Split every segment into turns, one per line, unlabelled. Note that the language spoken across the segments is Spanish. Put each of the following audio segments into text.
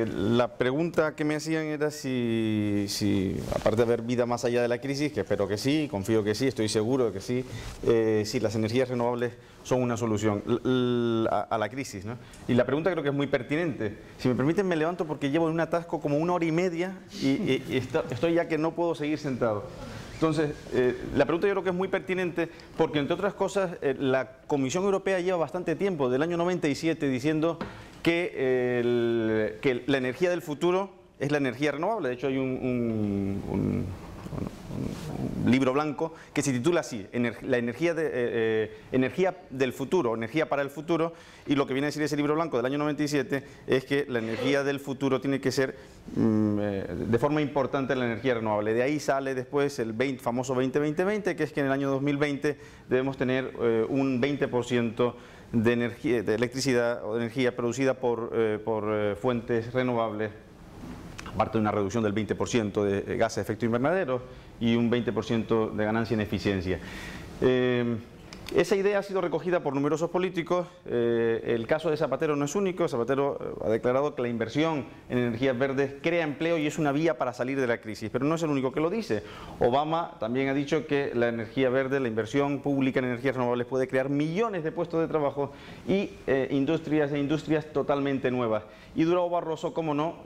La pregunta que me hacían era si, aparte de haber vida más allá de la crisis, que espero que sí, confío que sí, estoy seguro de que sí, si las energías renovables son una solución a la crisis, ¿no? Y la pregunta creo que es muy pertinente. Si me permiten, me levanto porque llevo en un atasco como 1 hora y media y estoy ya que no puedo seguir sentado. Entonces, la pregunta yo creo que es muy pertinente porque, entre otras cosas, la Comisión Europea lleva bastante tiempo, del año 97, diciendo que la energía del futuro es la energía renovable. De hecho, hay un libro blanco que se titula así, la energía del futuro, energía para el futuro, y lo que viene a decir ese libro blanco del año 97 es que la energía del futuro tiene que ser de forma importante la energía renovable. De ahí sale después el famoso 20-20-20, que es que en el año 2020 debemos tener un 20% de energía, de electricidad o de energía producida por fuentes renovables, aparte de una reducción del 20% de gases de efecto invernadero y un 20% de ganancia en eficiencia. Esa idea ha sido recogida por numerosos políticos. El caso de Zapatero no es único. Zapatero ha declarado que la inversión en energías verdes crea empleo y es una vía para salir de la crisis, pero no es el único que lo dice. Obama también ha dicho que la energía verde, la inversión pública en energías renovables puede crear millones de puestos de trabajo y industrias totalmente nuevas. Y Durão Barroso, como no,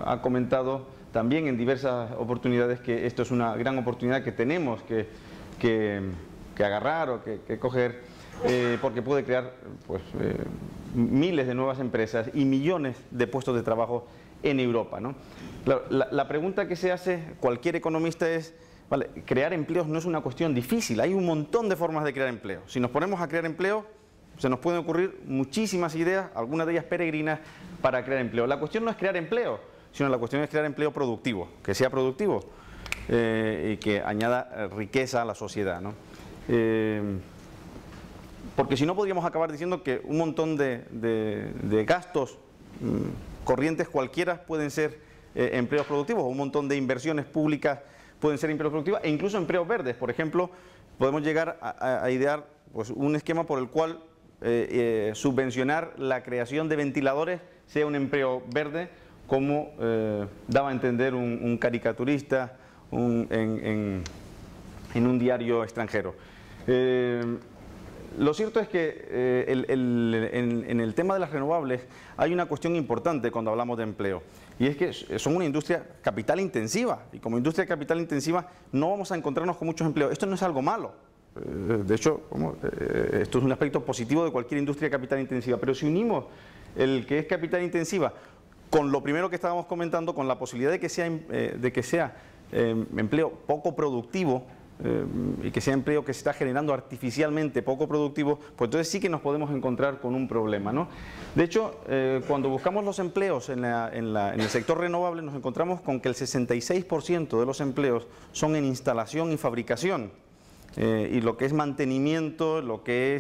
ha comentado también en diversas oportunidades que esto es una gran oportunidad que tenemos que agarrar o que coger, porque puede crear miles de nuevas empresas y millones de puestos de trabajo en Europa, ¿no? La pregunta que se hace cualquier economista es, vale, crear empleos no es una cuestión difícil, hay un montón de formas de crear empleo. Si nos ponemos a crear empleo, se nos pueden ocurrir muchísimas ideas, algunas de ellas peregrinas, para crear empleo. La cuestión no es crear empleo, sino la cuestión es crear empleo productivo, que sea productivo y que añada riqueza a la sociedad, ¿no? Porque si no podríamos acabar diciendo que un montón de gastos corrientes cualquiera pueden ser empleos productivos, o un montón de inversiones públicas pueden ser empleos productivos, e incluso empleos verdes. Por ejemplo, podemos llegar a idear un esquema por el cual subvencionar la creación de ventiladores sea un empleo verde, como daba a entender un caricaturista en un diario extranjero. Lo cierto es que en el tema de las renovables hay una cuestión importante cuando hablamos de empleo, y es que son una industria capital intensiva, y como industria capital intensiva no vamos a encontrarnos con muchos empleos. Esto no es algo malo, de hecho esto es un aspecto positivo de cualquier industria capital intensiva, pero si unimos el que es capital intensiva con lo primero que estábamos comentando, con la posibilidad de que sea empleo poco productivo, y que sea empleo que se está generando artificialmente poco productivo, pues entonces sí que nos podemos encontrar con un problema, ¿no? De hecho, cuando buscamos los empleos en el sector renovable, nos encontramos con que el 66% de los empleos son en instalación y fabricación, y lo que es mantenimiento, lo que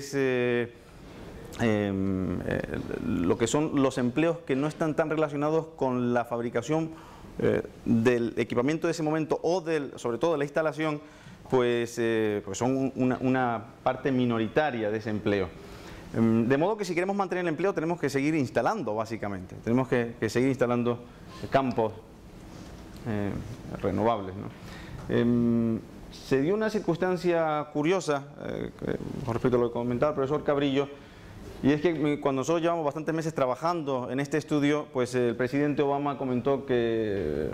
son los empleos que no están tan relacionados con la fabricación del equipamiento de ese momento o sobre todo de la instalación, pues son una parte minoritaria de ese empleo. De modo que si queremos mantener el empleo tenemos que seguir instalando, básicamente. Tenemos que seguir instalando campos renovables, ¿no? Se dio una circunstancia curiosa con respecto a lo que comentaba el profesor Cabrillo, y es que cuando nosotros llevamos bastantes meses trabajando en este estudio, pues el presidente Obama comentó que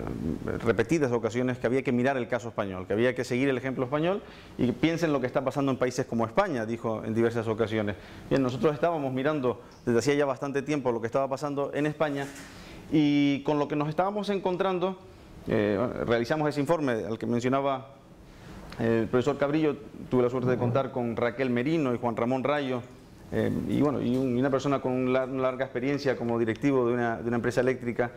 repetidas ocasiones que había que mirar el caso español, que había que seguir el ejemplo español y piensen lo que está pasando en países como España, dijo en diversas ocasiones. Bien, nosotros estábamos mirando desde hacía ya bastante tiempo lo que estaba pasando en España, y con lo que nos estábamos encontrando, realizamos ese informe al que mencionaba el profesor Cabrillo. Tuve la suerte de contar con Raquel Merino y Juan Ramón Rayo, y una persona con una larga experiencia como directivo de una empresa eléctrica,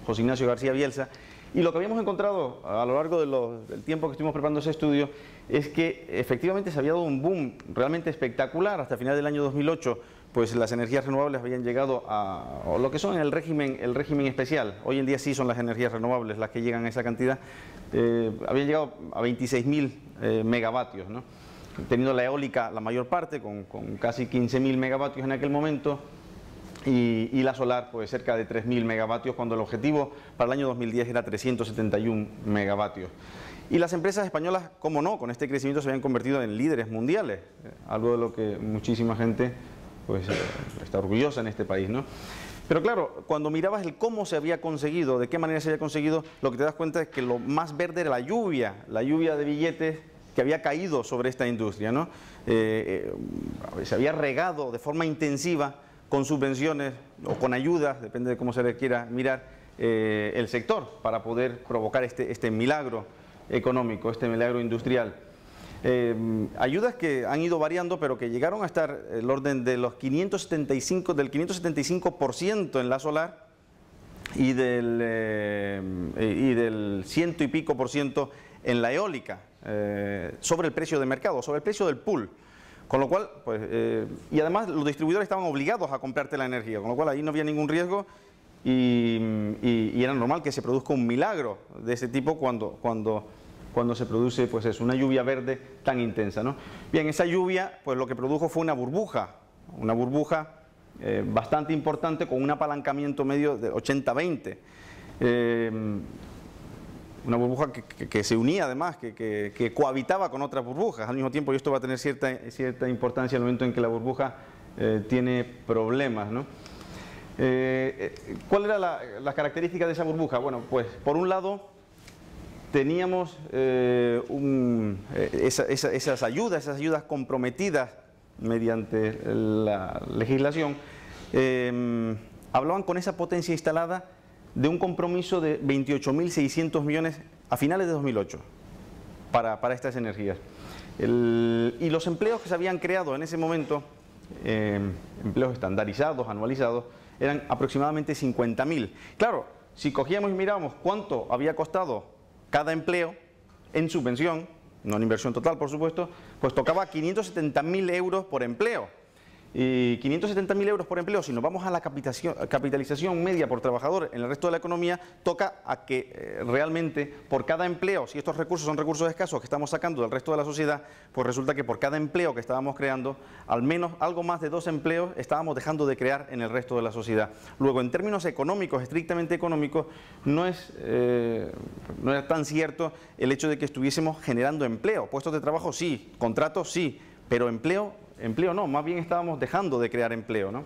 José Ignacio García Bielsa. Y lo que habíamos encontrado a lo largo del tiempo que estuvimos preparando ese estudio es que efectivamente se había dado un boom realmente espectacular. Hasta final del año 2008, pues las energías renovables habían llegado a lo que son el régimen especial. Hoy en día sí son las energías renovables las que llegan a esa cantidad. Habían llegado a 26.000 megavatios, ¿no? Teniendo la eólica la mayor parte, con casi 15.000 megavatios en aquel momento, y la solar pues cerca de 3.000 megavatios, cuando el objetivo para el año 2010 era 371 megavatios. Y las empresas españolas, cómo no, con este crecimiento se habían convertido en líderes mundiales, algo de lo que muchísima gente pues, está orgullosa en este país, ¿no? Pero claro, cuando mirabas el cómo se había conseguido, de qué manera se había conseguido, lo que te das cuenta es que lo más verde era la lluvia de billetes que había caído sobre esta industria, ¿no? Se había regado de forma intensiva con subvenciones o con ayudas, depende de cómo se le quiera mirar, el sector para poder provocar este milagro económico, este milagro industrial. Ayudas que han ido variando, pero que llegaron a estar el orden de los 575% en la solar y del 100 y pico por ciento en la eólica, sobre el precio de mercado, sobre el precio del pool. Con lo cual, pues, y además los distribuidores estaban obligados a comprarte la energía, con lo cual ahí no había ningún riesgo y era normal que se produzca un milagro de ese tipo cuando se produce pues eso, una lluvia verde tan intensa, ¿no? Bien, esa lluvia pues lo que produjo fue una burbuja bastante importante con un apalancamiento medio de 80-20. Una burbuja que se unía además, que cohabitaba con otras burbujas al mismo tiempo, y esto va a tener cierta importancia en el momento en que la burbuja tiene problemas, ¿no? ¿Cuál era la característica de esa burbuja? Bueno, pues por un lado teníamos esas ayudas comprometidas mediante la legislación, hablaban con esa potencia instalada de un compromiso de 28.600 millones a finales de 2008 para estas energías. Y los empleos que se habían creado en ese momento, empleos estandarizados, anualizados, eran aproximadamente 50.000. Claro, si cogíamos y mirábamos cuánto había costado cada empleo en subvención, no en inversión total por supuesto, pues tocaba 570.000 euros por empleo. Y 570.000 euros por empleo, si nos vamos a la capitalización media por trabajador en el resto de la economía, toca a que realmente por cada empleo, si estos recursos son recursos escasos que estamos sacando del resto de la sociedad, pues resulta que por cada empleo que estábamos creando, al menos algo más de 2 empleos estábamos dejando de crear en el resto de la sociedad. Luego, en términos económicos, estrictamente económicos, no era tan cierto el hecho de que estuviésemos generando empleo. Puestos de trabajo sí, contratos sí, pero empleo no, más bien estábamos dejando de crear empleo, ¿no?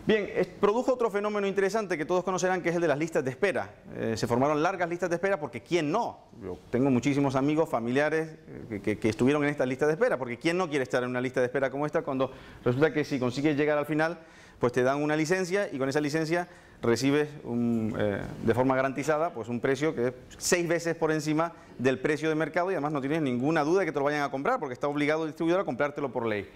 Bien, produjo otro fenómeno interesante que todos conocerán, que es el de las listas de espera. Se formaron largas listas de espera porque ¿quién no? Yo tengo muchísimos amigos, familiares que estuvieron en estas listas de espera, porque ¿quién no quiere estar en una lista de espera como esta cuando resulta que si consigues llegar al final, pues te dan una licencia y con esa licencia recibes de forma garantizada pues un precio que es 6 veces por encima del precio de mercado y además no tienes ninguna duda de que te lo vayan a comprar porque está obligado el distribuidor a comprártelo por ley.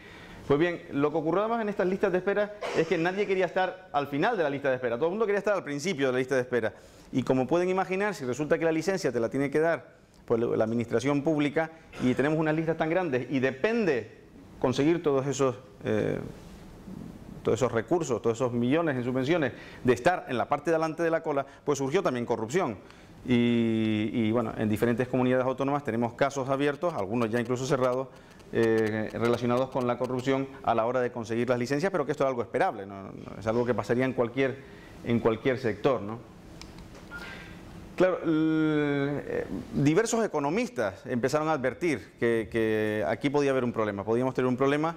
Pues bien, lo que ocurrió además en estas listas de espera es que nadie quería estar al final de la lista de espera, todo el mundo quería estar al principio de la lista de espera. Y como pueden imaginar, si resulta que la licencia te la tiene que dar pues, la administración pública y tenemos unas listas tan grandes y depende conseguir todos esos recursos, todos esos millones en subvenciones, de estar en la parte de delante de la cola, pues surgió también corrupción. Y bueno, en diferentes comunidades autónomas tenemos casos abiertos, algunos ya incluso cerrados, relacionados con la corrupción a la hora de conseguir las licencias, pero que esto es algo esperable, no es algo que pasaría en cualquier sector, ¿no? Claro, diversos economistas empezaron a advertir que aquí podía haber un problema, podíamos tener un problema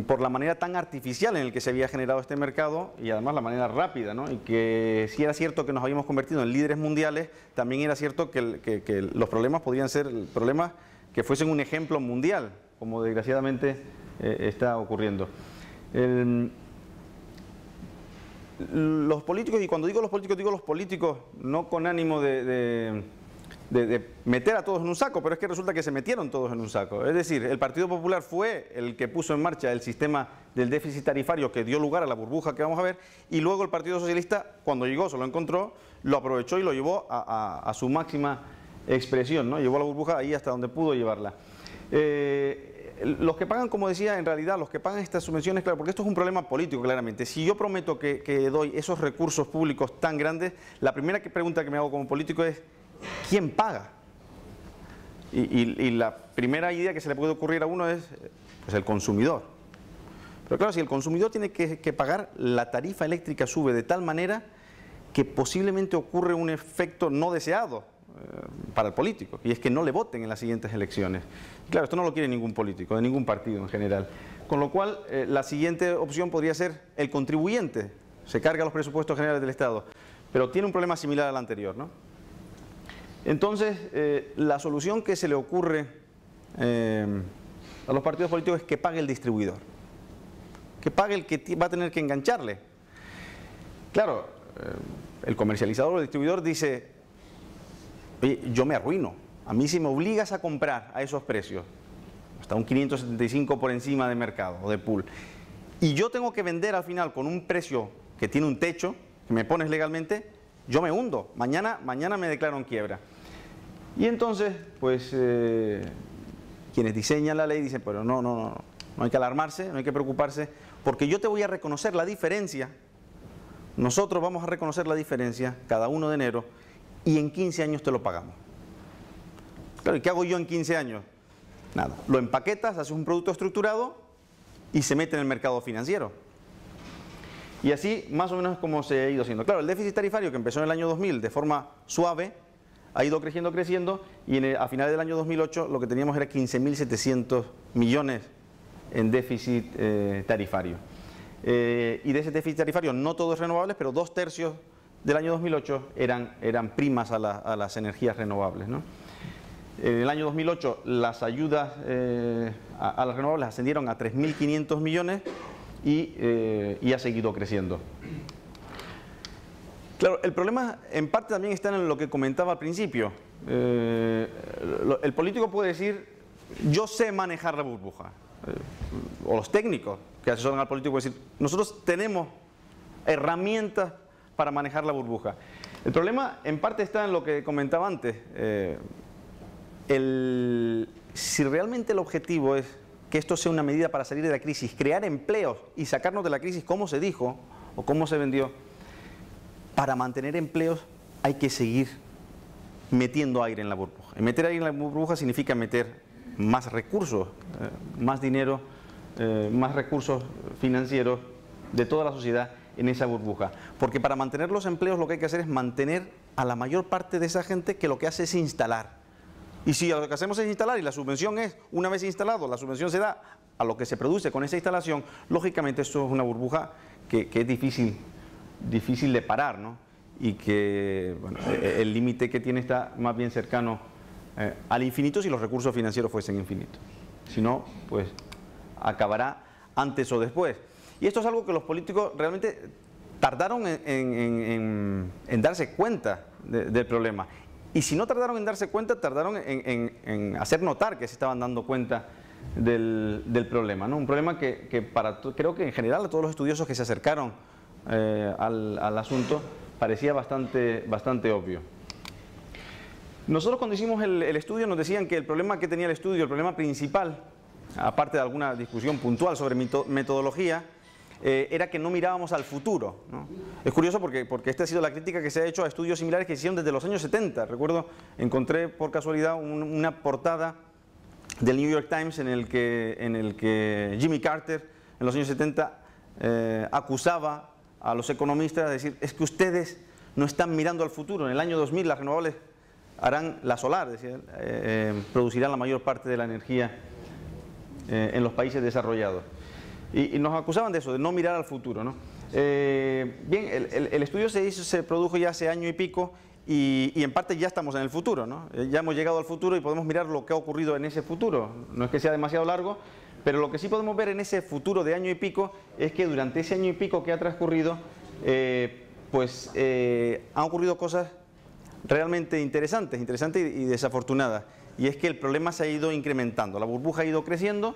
por la manera tan artificial en el que se había generado este mercado y además la manera rápida, ¿no? Y que si era cierto que nos habíamos convertido en líderes mundiales, también era cierto que los problemas podían ser problemas que fuesen un ejemplo mundial, como desgraciadamente está ocurriendo. Los políticos, y cuando digo los políticos no con ánimo de meter a todos en un saco, pero es que resulta que se metieron todos en un saco. Es decir, el Partido Popular fue el que puso en marcha el sistema del déficit tarifario que dio lugar a la burbuja que vamos a ver, y luego el Partido Socialista, cuando llegó, se lo encontró, lo aprovechó y lo llevó a su máxima expresión, ¿no? Llevó la burbuja ahí hasta donde pudo llevarla. Los que pagan, como decía, en realidad, los que pagan estas subvenciones, claro, porque esto es un problema político, claramente. Si yo prometo que doy esos recursos públicos tan grandes, la primera pregunta que me hago como político es ¿quién paga? Y la primera idea que se le puede ocurrir a uno es pues el consumidor. Pero claro, si el consumidor tiene que pagar, la tarifa eléctrica sube de tal manera que posiblemente ocurre un efecto no deseado para el político, y es que no le voten en las siguientes elecciones. Claro, esto no lo quiere ningún político, de ningún partido en general. Con lo cual, la siguiente opción podría ser el contribuyente, se carga los presupuestos generales del Estado, pero tiene un problema similar al anterior, ¿no? Entonces, la solución que se le ocurre a los partidos políticos es que pague el distribuidor, que pague el que va a tener que engancharle. Claro, el comercializador o el distribuidor dice: oye, yo me arruino, a mí si me obligas a comprar a esos precios, hasta un 575 por encima de mercado o de pool, y yo tengo que vender al final con un precio que tiene un techo, que me pones legalmente, yo me hundo, mañana me declaro en quiebra. Y entonces, pues, quienes diseñan la ley dicen: pero no hay que alarmarse, no hay que preocuparse, porque yo te voy a reconocer la diferencia, nosotros vamos a reconocer la diferencia cada 1 de enero, y en 15 años te lo pagamos. Claro, ¿y qué hago yo en 15 años? Nada, lo empaquetas, haces un producto estructurado y se mete en el mercado financiero. Y así más o menos es como se ha ido haciendo. Claro, el déficit tarifario, que empezó en el año 2000 de forma suave, ha ido creciendo, y a finales del año 2008 lo que teníamos era 15.700 millones en déficit tarifario. Y de ese déficit tarifario no todo es renovables, pero 2/3 del año 2008 eran primas a las energías renovables, ¿no? En el año 2008 las ayudas a las renovables ascendieron a 3.500 millones y ha seguido creciendo. Claro, el problema en parte también está en lo que comentaba al principio. El político puede decir: yo sé manejar la burbuja. O los técnicos que asesoran al político pueden decir: nosotros tenemos herramientas para manejar la burbuja. El problema en parte está en lo que comentaba antes. Si realmente el objetivo es que esto sea una medida para salir de la crisis, crear empleos y sacarnos de la crisis como se dijo o como se vendió, para mantener empleos hay que seguir metiendo aire en la burbuja. Y meter aire en la burbuja significa meter más recursos, más dinero, más recursos financieros de toda la sociedad en esa burbuja. Porque para mantener los empleos lo que hay que hacer es mantener a la mayor parte de esa gente que lo que hace es instalar. Y si lo que hacemos es instalar y la subvención es, una vez instalado, la subvención se da a lo que se produce con esa instalación, lógicamente esto es una burbuja que es difícil de parar, ¿no? Y que, bueno, el límite que tiene está más bien cercano al infinito si los recursos financieros fuesen infinitos. Si no, pues acabará antes o después. Y esto es algo que los políticos realmente tardaron en darse cuenta del problema. Y si no tardaron en darse cuenta, tardaron en hacer notar que se estaban dando cuenta del problema, ¿no? Un problema que creo que en general a todos los estudiosos que se acercaron al asunto parecía bastante obvio. Nosotros cuando hicimos el estudio nos decían que el problema que tenía el estudio, el problema principal, aparte de alguna discusión puntual sobre metodología, era que no mirábamos al futuro, ¿no? Es curioso porque esta ha sido la crítica que se ha hecho a estudios similares que se hicieron desde los años 70. Recuerdo, encontré por casualidad una portada del New York Times en el que Jimmy Carter en los años 70 acusaba a los economistas de decir: es que ustedes no están mirando al futuro, en el año 2000 las renovables harán, la solar, decía, producirán la mayor parte de la energía en los países desarrollados. Y nos acusaban de eso, de no mirar al futuro, ¿no? Bien, el estudio se produjo ya hace año y pico y en parte ya estamos en el futuro, ¿no? Ya hemos llegado al futuro y podemos mirar lo que ha ocurrido en ese futuro. No es que sea demasiado largo, pero lo que sí podemos ver en ese futuro de año y pico es que durante ese año y pico que ha transcurrido, han ocurrido cosas realmente interesantes y desafortunadas. Y es que el problema se ha ido incrementando, la burbuja ha ido creciendo.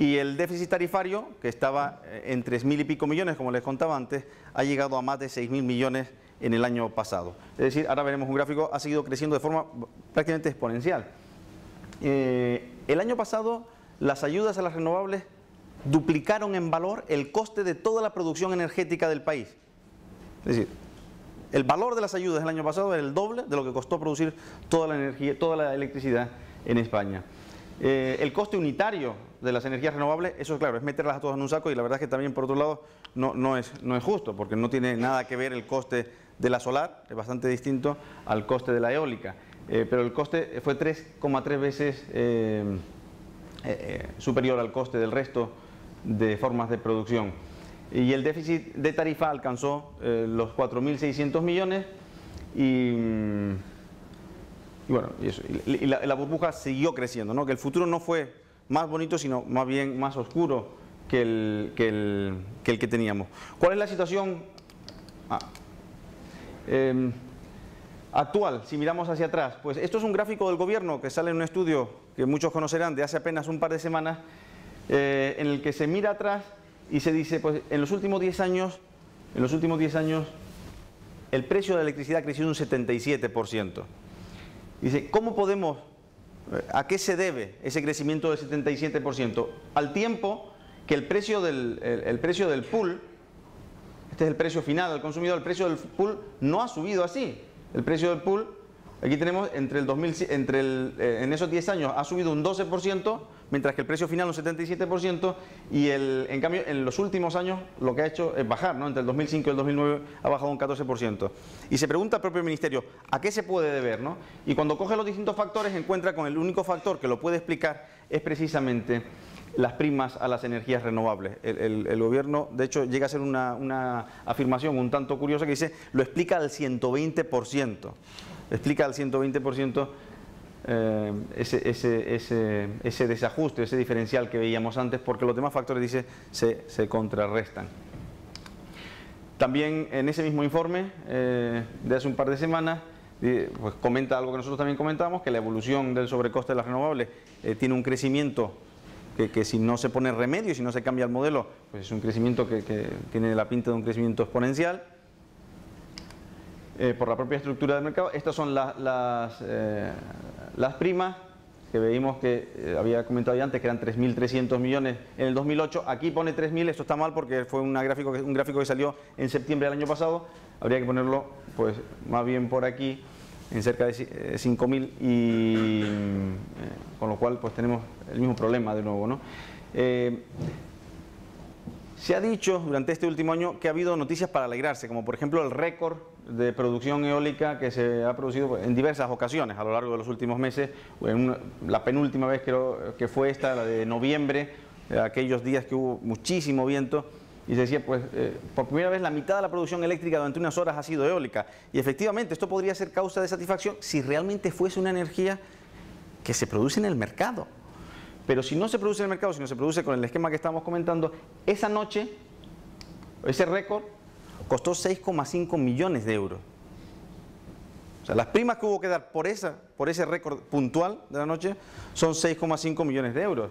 Y el déficit tarifario, que estaba en 3.000 y pico millones, como les contaba antes, ha llegado a más de 6.000 millones en el año pasado. Es decir, ahora veremos un gráfico, ha seguido creciendo de forma prácticamente exponencial. El año pasado, las ayudas a las renovables duplicaron en valor el coste de toda la producción energética del país. Es decir, el valor de las ayudas del año pasado era el doble de lo que costó producir toda la energía, toda la electricidad en España. El coste unitario de las energías renovables, eso claro, es meterlas a todas en un saco, y la verdad es que también por otro lado no es justo, porque no tiene nada que ver el coste de la solar, es bastante distinto al coste de la eólica, pero el coste fue 3,3 veces superior al coste del resto de formas de producción. Y el déficit de tarifa alcanzó los 4.600 millones y bueno, y la burbuja siguió creciendo, ¿no? Que el futuro no fue más bonito, sino más bien más oscuro que el que teníamos. ¿Cuál es la situación actual, si miramos hacia atrás? Pues esto es un gráfico del gobierno que sale en un estudio que muchos conocerán de hace apenas un par de semanas, en el que se mira atrás y se dice, pues en los últimos 10 años, el precio de la electricidad ha crecido un 77%. Dice, ¿cómo podemos, a qué se debe ese crecimiento del 77%? Al tiempo que el precio del pool, este es el precio final al consumidor, el precio del pool no ha subido así. El precio del pool, aquí tenemos, en esos 10 años ha subido un 12%, mientras que el precio final un 77%, y en cambio en los últimos años lo que ha hecho es bajar, ¿no? Entre el 2005 y el 2009 ha bajado un 14%. Y se pregunta al propio ministerio, ¿a qué se puede deber, ¿no? Y cuando coge los distintos factores encuentra con el único factor que lo puede explicar es precisamente las primas a las energías renovables. El gobierno, de hecho, llega a ser una afirmación un tanto curiosa que dice, lo explica al 120%. Explica al 120% ese desajuste, ese diferencial que veíamos antes, porque los demás factores, dice, se contrarrestan. También en ese mismo informe de hace un par de semanas, pues comenta algo que nosotros también comentamos, que la evolución del sobrecoste de las renovables tiene un crecimiento que si no se pone remedio, si no se cambia el modelo, pues es un crecimiento que tiene la pinta de un crecimiento exponencial. Por la propia estructura del mercado. Estas son las primas que veíamos que había comentado ya antes, que eran 3.300 millones en el 2008. Aquí pone 3.000, esto está mal porque fue un gráfico que salió en septiembre del año pasado. Habría que ponerlo pues más bien por aquí, en cerca de 5.000, y con lo cual pues tenemos el mismo problema de nuevo, ¿no? Se ha dicho durante este último año que ha habido noticias para alegrarse, como por ejemplo el récord de producción eólica que se ha producido en diversas ocasiones a lo largo de los últimos meses. La penúltima vez creo que fue esta, la de noviembre, aquellos días que hubo muchísimo viento, y se decía, pues, por primera vez la mitad de la producción eléctrica durante unas horas ha sido eólica. Y efectivamente esto podría ser causa de satisfacción si realmente fuese una energía que se produce en el mercado. Pero si no se produce en el mercado, sino se produce con el esquema que estamos comentando, esa noche, ese récord costó 6,5 millones de euros. O sea, las primas que hubo que dar por ese récord puntual de la noche son 6,5 millones de euros.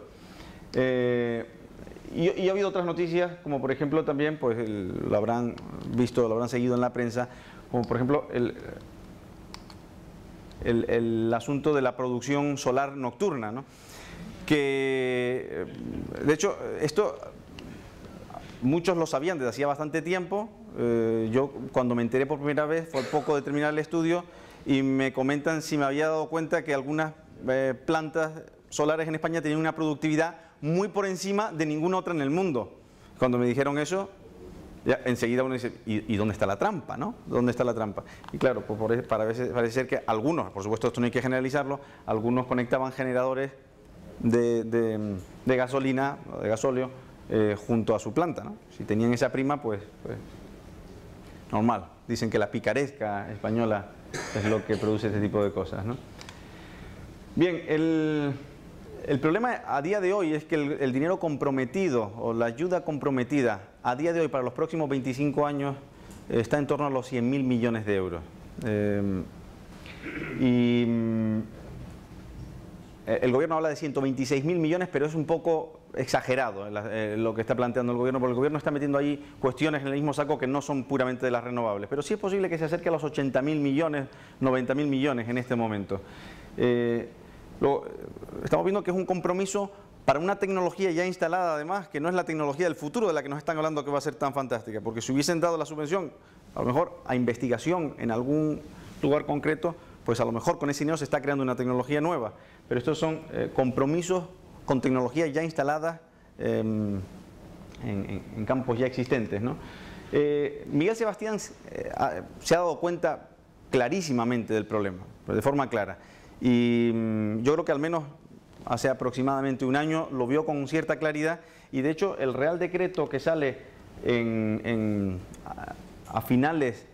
Y ha habido otras noticias, como por ejemplo también, pues lo habrán visto, lo habrán seguido en la prensa, como por ejemplo el asunto de la producción solar nocturna, ¿no? Que, de hecho, esto muchos lo sabían desde hacía bastante tiempo. Yo cuando me enteré por primera vez fue al poco de terminar el estudio y me comentan si me había dado cuenta que algunas plantas solares en España tenían una productividad muy por encima de ninguna otra en el mundo. Cuando me dijeron eso, ya enseguida uno dice, ¿y dónde está la trampa, no? ¿Dónde está la trampa? Y claro, pues parece ser que algunos, por supuesto esto no hay que generalizarlo, algunos conectaban generadores de gasolina o de gasóleo junto a su planta, ¿no? Si tenían esa prima, pues normal. Dicen que la picaresca española es lo que produce este tipo de cosas, ¿no? Bien, el problema a día de hoy es que el dinero comprometido o la ayuda comprometida a día de hoy para los próximos 25 años está en torno a los 100.000 millones de euros. El gobierno habla de 126.000 millones, pero es un poco exagerado lo que está planteando el gobierno, porque el gobierno está metiendo ahí cuestiones en el mismo saco que no son puramente de las renovables. Pero sí es posible que se acerque a los 80.000 millones, 90.000 millones en este momento. Estamos viendo que es un compromiso para una tecnología ya instalada, además, que no es la tecnología del futuro de la que nos están hablando que va a ser tan fantástica, porque si hubiesen dado la subvención, a lo mejor a investigación en algún lugar concreto, pues a lo mejor con ese dinero se está creando una tecnología nueva, pero estos son compromisos con tecnologías ya instaladas en campos ya existentes, ¿no? Miguel Sebastián se ha dado cuenta clarísimamente del problema, de forma clara, y yo creo que al menos hace aproximadamente un año lo vio con cierta claridad, y de hecho el Real Decreto que sale a finales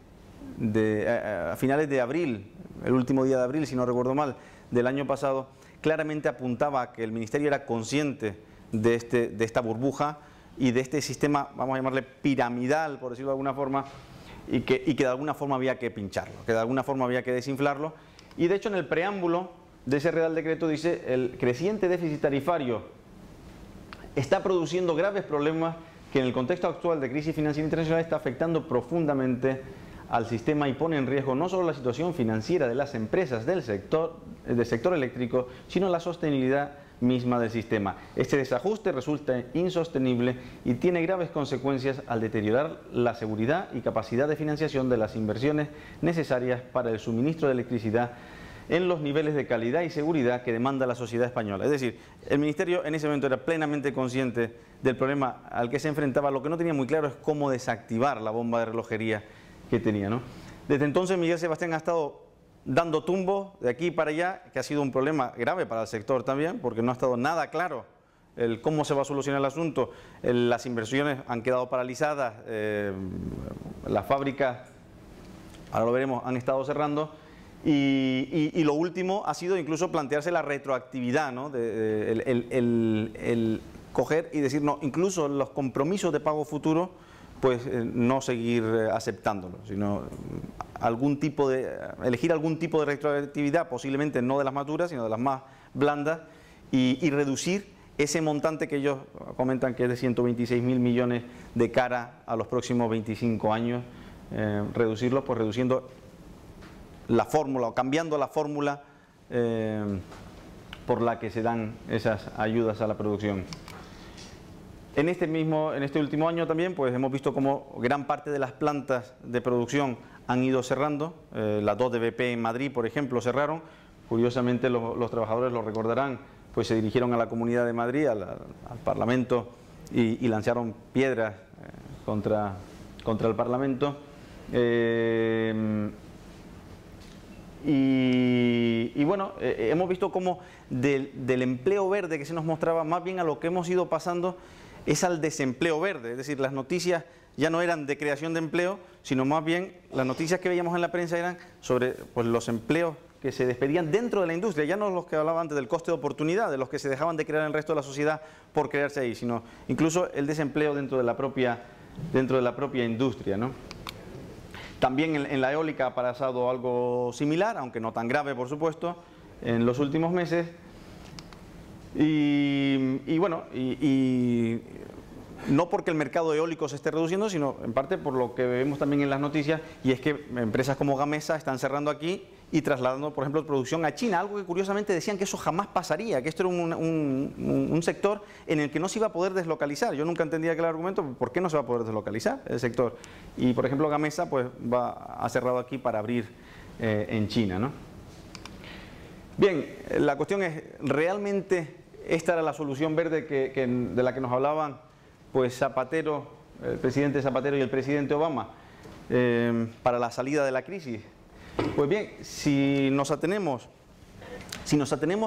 de abril, el último día de abril, si no recuerdo mal, del año pasado, claramente apuntaba a que el Ministerio era consciente de esta burbuja y de este sistema, vamos a llamarle piramidal, por decirlo de alguna forma, y que de alguna forma había que pincharlo, que de alguna forma había que desinflarlo. Y de hecho en el preámbulo de ese Real Decreto dice: el creciente déficit tarifario está produciendo graves problemas que en el contexto actual de crisis financiera internacional está afectando profundamente al sistema y pone en riesgo no solo la situación financiera de las empresas del sector eléctrico, sino la sostenibilidad misma del sistema. Este desajuste resulta insostenible y tiene graves consecuencias al deteriorar la seguridad y capacidad de financiación de las inversiones necesarias para el suministro de electricidad en los niveles de calidad y seguridad que demanda la sociedad española. Es decir, el Ministerio en ese momento era plenamente consciente del problema al que se enfrentaba. Lo que no tenía muy claro es cómo desactivar la bomba de relojería que tenía, ¿no? Desde entonces Miguel Sebastián ha estado dando tumbos de aquí para allá, que ha sido un problema grave para el sector también, porque no ha estado nada claro el cómo se va a solucionar el asunto. Las inversiones han quedado paralizadas, las fábricas, ahora lo veremos, han estado cerrando, y lo último ha sido incluso plantearse la retroactividad, ¿no? El coger y decir, no, incluso los compromisos de pago futuro, pues no seguir aceptándolo, sino elegir algún tipo de retroactividad, posiblemente no de las más duras, sino de las más blandas, y reducir ese montante que ellos comentan que es de 126.000 millones de cara a los próximos 25 años, reducirlo, pues reduciendo la fórmula o cambiando la fórmula por la que se dan esas ayudas a la producción. En este último año también pues hemos visto cómo gran parte de las plantas de producción han ido cerrando. Las 2 de BP en Madrid, por ejemplo, cerraron. Curiosamente los trabajadores lo recordarán, pues se dirigieron a la Comunidad de Madrid, al Parlamento, y lanzaron piedras contra el Parlamento. Y bueno, hemos visto cómo del empleo verde que se nos mostraba, más bien a lo que hemos ido pasando es al desempleo verde. Es decir, las noticias ya no eran de creación de empleo, sino más bien las noticias que veíamos en la prensa eran sobre pues, los empleos que se despedían dentro de la industria, ya no los que hablaba antes del coste de oportunidad, de los que se dejaban de crear en el resto de la sociedad por crearse ahí, sino incluso el desempleo dentro de la propia industria, ¿no? También en la eólica ha pasado algo similar, aunque no tan grave, por supuesto, en los últimos meses. Y bueno, no porque el mercado eólico se esté reduciendo, sino en parte por lo que vemos también en las noticias, y es que empresas como Gamesa están cerrando aquí y trasladando, por ejemplo, producción a China, algo que curiosamente decían que eso jamás pasaría, que esto era un sector en el que no se iba a poder deslocalizar. Yo nunca entendía aquel argumento, ¿por qué no se va a poder deslocalizar el sector? Y, por ejemplo, Gamesa pues ha cerrado aquí para abrir en China, ¿no? Bien, la cuestión es, ¿realmente esta era la solución verde de la que nos hablaban pues Zapatero, el presidente Zapatero y el presidente Obama para la salida de la crisis? Pues bien, si nos atenemos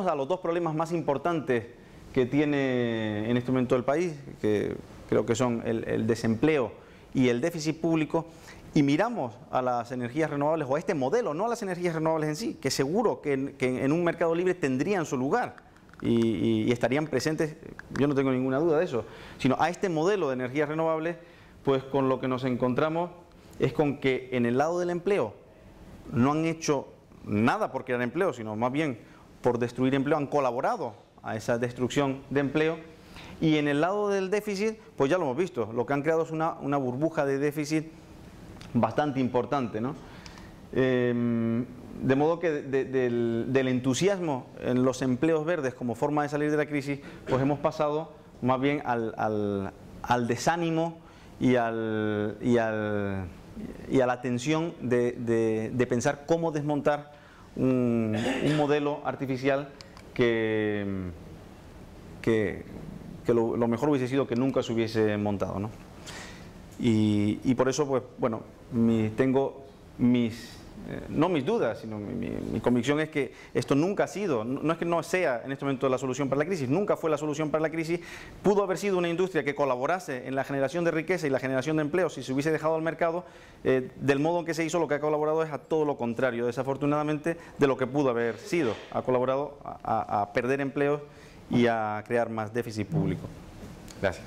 a los dos problemas más importantes que tiene en este momento el país, que creo que son el desempleo y el déficit público, y miramos a las energías renovables, o a este modelo, no a las energías renovables en sí, que seguro que en un mercado libre tendrían su lugar y estarían presentes, yo no tengo ninguna duda de eso, sino a este modelo de energías renovables, pues con lo que nos encontramos es con que en el lado del empleo no han hecho nada por crear empleo, sino más bien por destruir empleo, han colaborado a esa destrucción de empleo. Y en el lado del déficit, pues ya lo hemos visto, lo que han creado es una burbuja de déficit bastante importante, ¿no? De modo que del entusiasmo en los empleos verdes como forma de salir de la crisis, pues hemos pasado más bien al desánimo y a la tensión de pensar cómo desmontar un modelo artificial lo mejor hubiese sido que nunca se hubiese montado, ¿no? Y por eso, pues, bueno, tengo no mis dudas, sino mi convicción es que esto nunca ha sido, no es que no sea en este momento la solución para la crisis, nunca fue la solución para la crisis. Pudo haber sido una industria que colaborase en la generación de riqueza y la generación de empleo si se hubiese dejado al mercado. Del modo en que se hizo, lo que ha colaborado es a todo lo contrario, desafortunadamente, de lo que pudo haber sido. Ha colaborado a perder empleos y a crear más déficit público. Gracias.